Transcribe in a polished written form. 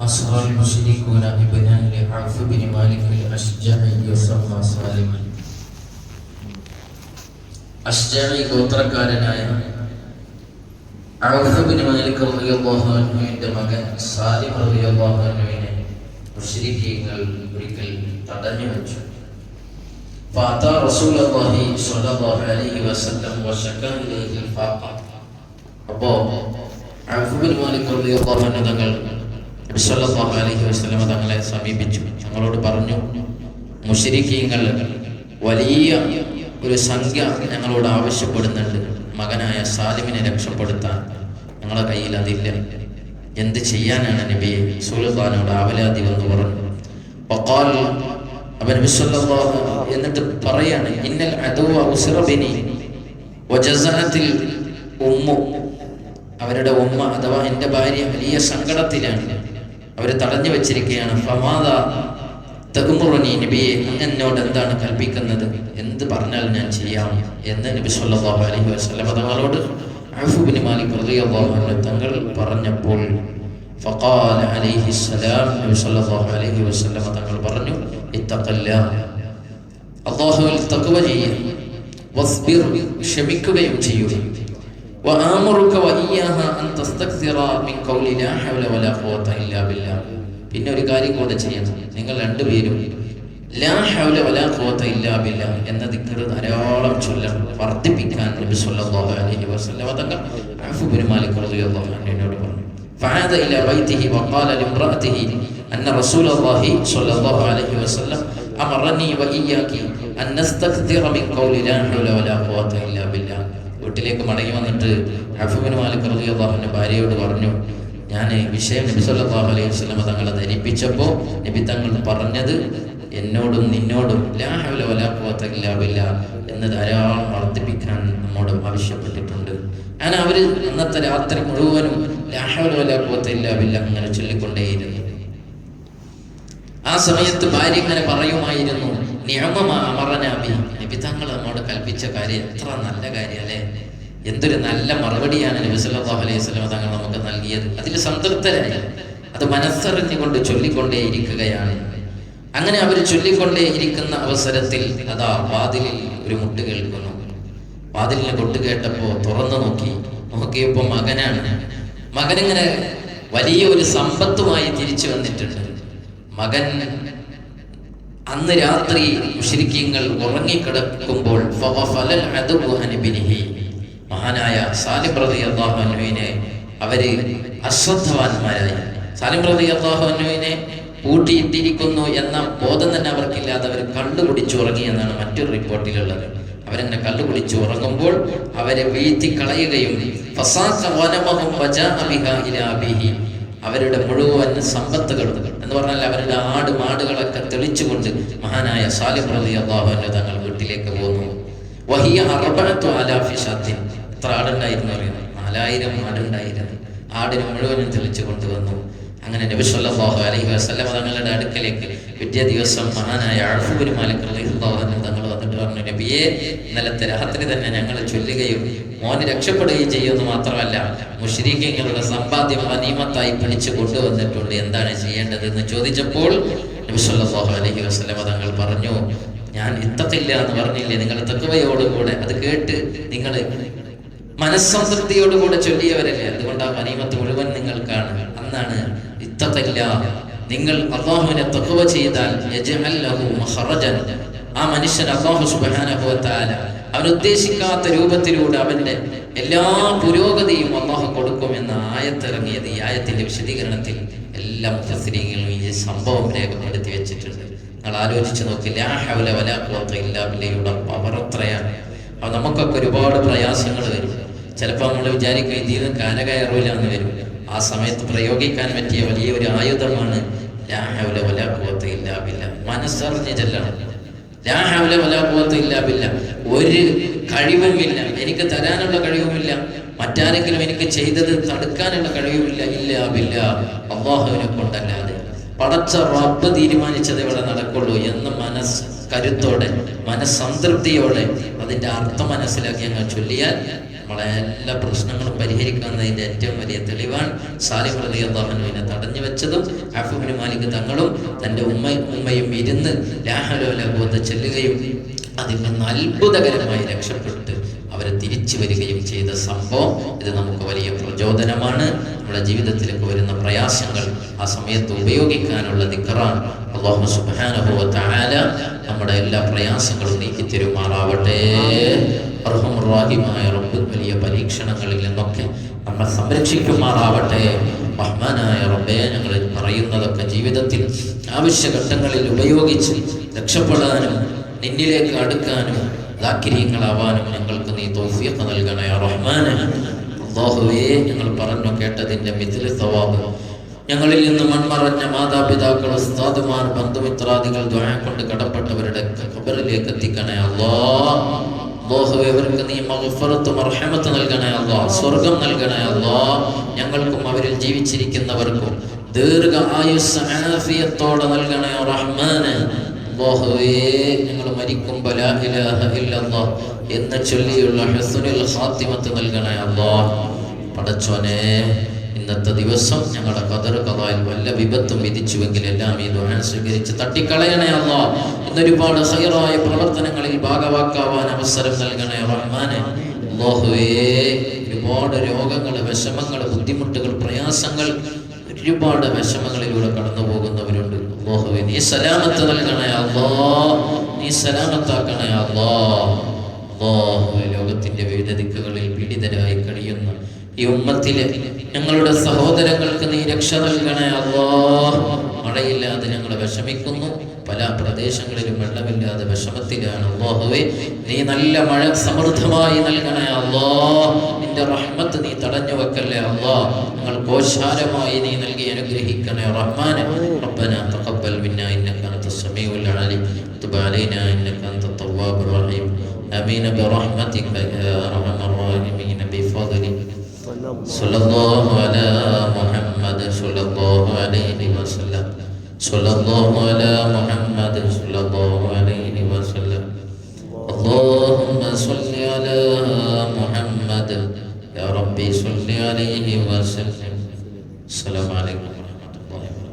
أسرى المشركون ببنان عوف بن مالك الأشجعي يسمى سالما. അഷ്ജഈ ഗോത്രക്കാരനായ ഔഫ് bin Malik റളിയല്ലാഹു അൻഹുവിന്റെ മകൻ സാലിം റളിയല്ലാഹു അൻഹുവിനെ മുശ്രിക്കീങ്ങൾ ഒരിക്കൽ തടഞ്ഞു വെച്ചു. ഫഅതാ റസൂലുള്ളാഹി സ്വല്ലല്ലാഹു അലൈഹി വസല്ലം വശക്കാ ഇലൈഹി ഫാഖ. അപ്പോൾ ഔഫ് ബിൻ മാലിക് റളിയല്ലാഹു അൻഹു തങ്ങൾ നബി സ്വല്ലല്ലാഹു അലൈഹി വസല്ലം തങ്ങളെ സമീപിച്ചു. ഞങ്ങളോട് പറഞ്ഞു, മുശ്രിക്കീങ്ങൾ വലിയ ഒരു സംഖ്യ ഞങ്ങളോട് ആവശ്യപ്പെടുന്നുണ്ട്, മകനായ സാലിമിനെ രക്ഷപ്പെടുത്താൻ ഞങ്ങളുടെ കയ്യിൽ അതില്ല, എന്ത് ചെയ്യാനാണ് നബിയെ? റസൂലുള്ളാഹിനോട് ആവലാതി വന്ന് പറഞ്ഞു. വഖാൽ, അപ്പോൾ നബി സ്വല്ലല്ലാഹു എന്നിട്ട് പറയാണ്, ഇന്നൽ അദുവ ഉസ്റ ബിനി വജസഅത്തിൽ ഉമ്മു, അവരുടെ ഉമ്മ അഥവാ എൻ്റെ ഭാര്യ വലിയ സങ്കടത്തിലാണ്, അവർ തടഞ്ഞു വെച്ചിരിക്കുകയാണ്. ഫമാദാ തഅ്മുറുനി, നബിയെ എന്നോട് എന്താണ് കൽപ്പിക്കുന്നത്, എന്ത് പറഞ്ഞാൽ ഞാൻ ചെയ്യാം എന്ന് നബി സല്ലല്ലാഹു അലൈഹി വസല്ലം തങ്ങളോട് ഔഫ് ബിൻ മാലിക് റളിയല്ലാഹു അൻഹു തങ്ങൾ പറഞ്ഞപ്പോൾ ഫഖാല അലൈഹി സലാം, നബി സല്ലല്ലാഹു അലൈഹി വസല്ലം തങ്ങൾ പറഞ്ഞു, ഇത്തഖില്ലാഹ്, അല്ലാഹുവിൽ തഖ്വ ചെയ്യുക, വസ്ബിർ, ക്ഷമിക്കുകയും ചെയ്യുക, വആമുറുക വഇയ്യാഹ അൻ തസ്തക്സിറ മിൻ ഖൗലി ലാ ഹൗല വലാ ഖുവത ഇല്ലാ ബില്ലാഹ്. പിന്നെ ഒരു കാര്യം കൂടെ ചെയ്യണം, നിങ്ങൾ രണ്ടുപേരും ലാ ഹൗല വലാ ഖുവത ഇല്ലാ ബില്ലാഹ് എന്ന ദിക്ർ ധാരാളം ചൊല്ലണം, വർദ്ധിപ്പിക്കാൻ നബി സല്ലല്ലാഹു അലൈഹി വസല്ലം തങ്ങൾ ഔഫ് ബിൻ മാലിക് റളിയല്ലാഹു അൻഹുവിനോട് പറഞ്ഞു. ഫഅദ ഇലാ ബൈതിഹി വഖാല ലിംറഅതിഹി അന്ന റസൂലുള്ളാഹി സ്വല്ലല്ലാഹു അലൈഹി വസല്ലം അമറനി വഇയ്യാകി അൻ നസ്തക്സിറ മിൻ ഖൗലി ലാ ഹൗല വലാ ഖുവത ഇല്ലാ ബില്ലാഹ്. വീട്ടിലേക്ക് മടങ്ങി വന്നിട്ട് ഔഫ് ബിൻ മാലിക് റളിയല്ലാഹു അൻഹു ഭാര്യയോട് പറഞ്ഞു, ഞാൻ വിഷയം നബി സല്ലല്ലാഹു അലൈഹി വസല്ലം തങ്ങളെ ധരിപ്പിച്ചപ്പോൾ നബി തങ്ങൾ പറഞ്ഞത് എന്നോടും നിന്നോടും ലാ ഹൗല വലാ ഖുവത ഇല്ലാ ബില്ലാഹ് എന്ന് ധാരാളം വർദ്ധിപ്പിക്കാൻ നമ്മോടും ആവശ്യപ്പെട്ടിട്ടുണ്ട്. അങ്ങനെ അവർ അന്നത്തെ രാത്രി മുഴുവനും ലാ ഹൗല വലാ ഖുവത ഇല്ലാ ബില്ലാഹ് അങ്ങനെ ചൊല്ലിക്കൊണ്ടേയിരുന്നു. ആ സമയത്ത് ഭാര്യ ഇങ്ങനെ പറയുമായിരുന്നു, നിഅമ മാ അമറനാ ബിഹി, നബി തങ്ങൾ നമ്മോട് കൽപ്പിച്ച കാര്യം എത്ര നല്ല കാര്യമല്ലേ, എന്തൊരു നല്ല മറുപടിയാണ് നബി സല്ലല്ലാഹു അലൈഹി വസല്ലം തങ്ങൾ നമുക്ക് നൽകിയത്. അതിൽ സംതൃപ്തരായി അത് മനസ്സറിഞ്ഞുകൊണ്ട് ചൊല്ലിക്കൊണ്ടേ ഇരിക്കുകയാണ്. അങ്ങനെ അവർ ചൊല്ലിക്കൊണ്ടേ ഇരിക്കുന്ന അവസരത്തിൽ അതാ വാതിലിൽ ഒരു മുട്ട് കേൾക്കുന്നു. വാതിലിന് കൊട്ട് കേട്ടപ്പോൾ തുറന്നു നോക്കിയപ്പോൾ മകനാണ്. മകനിങ്ങനെ വലിയ ഒരു സമ്പത്തുമായി തിരിച്ചു വന്നിട്ടുണ്ട്. മകൻ അന്ന് രാത്രി മുശ്രിക്കീങ്ങൾ ഉറങ്ങിക്കിടക്കുമ്പോൾ ഫവഫലൽ അദബു അൻ ഇബ്നിഹി, മഹാനായ സാലിം റളിയല്ലാഹു അൻഹുവിനെ അവര് അശ്രദ്ധവാന്മാരായി, സാലിം റളിയല്ലാഹു അൻഹുവിനെ പൂട്ടിയിട്ടിരിക്കുന്നു എന്ന ബോധം തന്നെ അവർക്കില്ലാതെ അവർ കള്ളുകുടിച്ചുറങ്ങി എന്നാണ് മറ്റൊരു റിപ്പോർട്ടിലുള്ളത്. അവരെന്നെ കള്ളുകുടിച്ചു ഉറങ്ങുമ്പോൾ അവരെ വീഴ്ത്തി കളയുകയും അവരുടെ മുഴുവൻ സമ്പത്തുകളും എന്ന് പറഞ്ഞാൽ അവരുടെ മാടുകളൊക്കെ തെളിച്ചുകൊണ്ട് മഹാനായ സാലിം റളിയല്ലാഹു അൻഹു തങ്ങൾ വീട്ടിലേക്ക് പോന്നു. വഹിയ അർബഅത്തു ആലാഫി ഷാത്തിൻ, എത്ര ആടുണ്ടായിരുന്നു അറിയാം? 4000 ആടുണ്ടായിരുന്നു. ആടിനെ മുഴുവനും തെളിച്ചു കൊണ്ടുവന്നു. അങ്ങനെ നബി സല്ലല്ലാഹു അലൈഹി വസല്ലം തങ്ങളുടെ അടുക്കലേക്ക് പിറ്റേ ദിവസം മഹാനായ ഔഫ് ബിൻ മാലിക് റളിയല്ലാഹു അൻഹു തങ്ങൾ വന്നിട്ട് പറഞ്ഞു, നബിയെ ഇന്നലത്തെ രാത്രി തന്നെ ഞങ്ങൾ ചൊല്ലുകയും മോന് രക്ഷപ്പെടുകയും ചെയ്യുമെന്ന് മാത്രമല്ല, മുശ്രിക്കീങ്ങളുടെ സമ്പാദ്യം ഗനീമത്തായി പിടിച്ചു കൊണ്ടുവന്നിട്ടുണ്ട്, എന്താണ് ചെയ്യേണ്ടത് എന്ന് ചോദിച്ചപ്പോൾ നബി സല്ലല്ലാഹു അലൈഹി വസല്ലം തങ്ങൾ പറഞ്ഞു, ഞാൻ ഇത്തഖില്ല എന്ന് പറഞ്ഞില്ലേ, നിങ്ങൾ തഖ്വയോടുകൂടെ അത് കേട്ട് നിങ്ങൾ മനസ്സംതൃപ്തിയോടുകൂടെ ചൊല്ലിയവരല്ലേ, അതുകൊണ്ട് ആ ഗനീമത്ത് മുഴുവൻ നിങ്ങൾക്കാണ്. അന്നാണ് ഇത്തഖില്ല, നിങ്ങൾ അല്ലാഹുവിനെ തഖ്വ ചെയ്താൽ യജ്അൽ ലഹു മഖറജൻ, ആ മനുഷ്യൻ അല്ലാഹു സുബ്ഹാനഹു വ തആല അവൻ ഉദ്ദേശിക്കാത്ത രൂപത്തിലൂടെ അവന്റെ എല്ലാ പുരോഗതിയും അല്ലാഹു കൊടുക്കുമെന്ന ആയത്തിറങ്ങിയത്. ഈ ആയത്തിന്റെ വിശദീകരണത്തിൽ എല്ലാ മുഫസ്സിരീങ്ങളും ഈ സംഭവം രേഖപ്പെടുത്തി വെച്ചിട്ടുണ്ട്. നിങ്ങൾ ആലോചിച്ച് നോക്കി, ലാ ഹൗല വലാ ഖുവത ഇല്ലാ ബില്ലാഹിയുടെ പവർ എത്രയാണ്. അപ്പോൾ നമുക്കൊക്കെ ഒരുപാട് പ്രയാസങ്ങൾ വരും. ചിലപ്പോൾ നമ്മൾ വിചാരിക്കും ഇതിൽ നിന്ന് കാലകയറൂല എന്ന് വരും. ആ സമയത്ത് പ്രയോഗിക്കാൻ പറ്റിയ വലിയ ഒരു ആയുധമാണ് ലാ ഹൗല വലാ ഖുവത ഇല്ലാ ബില്ലാഹ്. മനസ്സറിഞ്ഞ് ചെല്ലണം, ലാ ഹൗല വലാ ഖുവത ഇല്ലാ ബില്ലാഹ്. ഒരു കഴിവുമില്ല, എനിക്ക് തരാനുള്ള കഴിവുമില്ല, മറ്റാരെങ്കിലും എനിക്ക് ചെയ്തത് തടുക്കാനുള്ള കഴിവുമില്ല, ഇല്ലാ ബില്ലാഹ്, അല്ലാഹുവിനെ കൊണ്ടല്ലാതെ. പടച്ച റബ്ബ് തീരുമാനിച്ചത് ഇവിടെ നടക്കുള്ളൂ എന്ന് കരുത്തോടെ മനസ്സംതൃപ്തിയോടെ അതിന്റെ അർത്ഥം മനസ്സിലാക്കി അങ്ങ് ചൊല്ലിയാൽ നമ്മളെ എല്ലാ പ്രശ്നങ്ങളും പരിഹരിക്കുന്നതിൻ്റെ ഏറ്റവും വലിയ തെളിവാണ് സാലിഹ് റളിയല്ലാഹു അൻഹുവിനെ തടഞ്ഞു വെച്ചതും ഔഫ് ഇബ്നു മാലിക് തങ്ങളും തൻ്റെ ഉമ്മയും ഇരുന്ന് ലാ ഹൗല വലാ ഖുവത ചൊല്ലുകയും അതിൽ നിന്ന് അത്ഭുതകരമായി രക്ഷപ്പെട്ട് അവരെ തിരിച്ചു വരികയും ചെയ്ത സംഭവം. ഇത് നമുക്ക് വലിയ പ്രചോദനമാണ്. നമ്മുടെ ജീവിതത്തിലേക്ക് വരുന്ന പ്രയാസങ്ങൾ ആ സമയത്ത് ഉപയോഗിക്കാനുള്ള ദിക്റാണ്. അല്ലാഹു സുബ്ഹാനഹു വ തആല നമ്മുടെ എല്ലാ പ്രയാസങ്ങളും നീക്കിത്തരുമാറാവട്ടെ. അർഹമുർ റഹീമായ റബ്ബ് വലിയ പരീക്ഷണങ്ങളിൽ നിന്നൊക്കെ നമ്മെ സംരക്ഷിക്കുമാറാവട്ടെ. റഹ്മാനായ റബ്ബേ, ഞങ്ങൾ പറയുന്നതൊക്കെ ജീവിതത്തിൽ ആവശ്യഘട്ടങ്ങളിൽ ഉപയോഗിച്ച് രക്ഷപ്പെടാനും നിന്നിലേക്ക് അടുക്കാനും ദാക്കിരീങ്ങളാവാനും ഞങ്ങൾക്ക് നീ തൗഫീഖ് നൽകണേ റഹ്മാനെ. അല്ലാഹുവേ, ഞങ്ങൾ പറഞ്ഞു കേട്ടതിൻ്റെ മിഥ്ല സവാബ് ഞങ്ങളിൽ നിന്ന് മൺമറഞ്ഞ മാതാപിതാക്കൾ, ഉസ്താദുമാർ, ബന്ധുമിത്രാദികൾ, ദുആ കൊണ്ട് കടപ്പെട്ടവരുടെ ഖബറിലേക്ക് എത്തിക്കണേ അല്ലാഹുവേ. അവർക്ക് നീ മഗ്ഫിറത്ത് മർഹമത്ത് നൽകണേ അല്ലാഹ്, സ്വർഗം നൽകണേ അല്ലാഹ്. ഞങ്ങൾക്കും അവരിൽ ജീവിച്ചിരിക്കുന്നവർക്കും ദീർഘ ആയുസ് ആഫിയത്തോടെ നൽകണേ റഹ്മാനെ. അല്ലാഹുവേ, ഞങ്ങൾ മരിക്കുമ്പോൾ ലാ ഇലാഹ ഇല്ലല്ലാഹ് എന്ന് ചൊല്ലിയുള്ള ഹുസ്നുൽ ഖാത്തിമത്ത് നൽകണേ അല്ലാഹ്. പടച്ചോനെ, ഇന്നത്തെ ദിവസം ഞങ്ങളുടെ ഖദർ ഖദായിൽ വല്ല വിപത്തും വിധിച്ചുവെങ്കിൽ എല്ലാം ഈ ദുആ സ്വീകരിച്ച് തട്ടിക്കളയണേ അല്ലാഹ്. ഇന്നൊരുപാട് ഖൈറായ പ്രവർത്തനങ്ങളിൽ ഭാഗവാക്കാവാൻ അവസരം നൽകണേ റഹ്മാനെ. അല്ലാഹുവേ, ഒരുപാട് രോഗങ്ങൾ, വിഷമങ്ങൾ, ബുദ്ധിമുട്ടുകൾ, പ്രയാസങ്ങൾ, ഒരുപാട് വിഷമങ്ങളിലൂടെ കടന്നു പോകുന്നവരുണ്ട്. അല്ലാഹുവേ, നീ സലാമത്ത് നൽകണേ അല്ലാഹ്, നീ സലാമത്താക്കണേ അല്ലാഹ്. അല്ലാഹുവേ, ലോകത്തിന്റെ വിവിധ ദിക്കുകളിൽ പീഡിതരായി കഴിയുന്ന ഈ ഉമ്മത്തിലെ ഞങ്ങളുടെ സഹോദരങ്ങൾക്ക് നീ രക്ഷ നൽകണേ അല്ലാഹ്. മഴയില്ലാതെ ഞങ്ങൾ വിഷമിക്കുന്നു, പല പ്രദേശങ്ങളിലും വെള്ളമില്ലാതെ വിഷമത്തിലാണ്. അല്ലാഹുവേ, നീ നല്ല മഴ സമൃദ്ധമായി നൽകണേ അല്ലാഹ്. നിന്റെ റഹ്മത്ത് നീ തടഞ്ഞു വെക്കല്ലേ അല്ലാഹ്. ഞങ്ങൾ കോശാരമായി നീ നൽകി അനുഗ്രഹിക്കണേ റഹ്മാനെ. റബ്ബനാ തഖബ്ബൽ മിന്നാ ഇന്നക അൻതസ് സമീഉൽ അലീം തുബ് അലൈനാ ഇന്നക അൻതത് തവ്വാബുർ റഹീം. ആമീൻ ബിറഹ്മതിക യാ അർഹമർ റഹീമീൻ ബിഫദ്ലി സല്ലല്ലാഹു അലാ മുഹമ്മദ് സല്ലല്ലാഹു അലൈഹി വസല്ലം സല്ലല്ലാഹു അലാ മുഹമ്മദ് സല്ലല്ലാഹു അലൈഹി വസല്ലം. اللهم صل على محمد يا ربي صل عليه وسلم. السلام عليكم ورحمة الله وبركاته.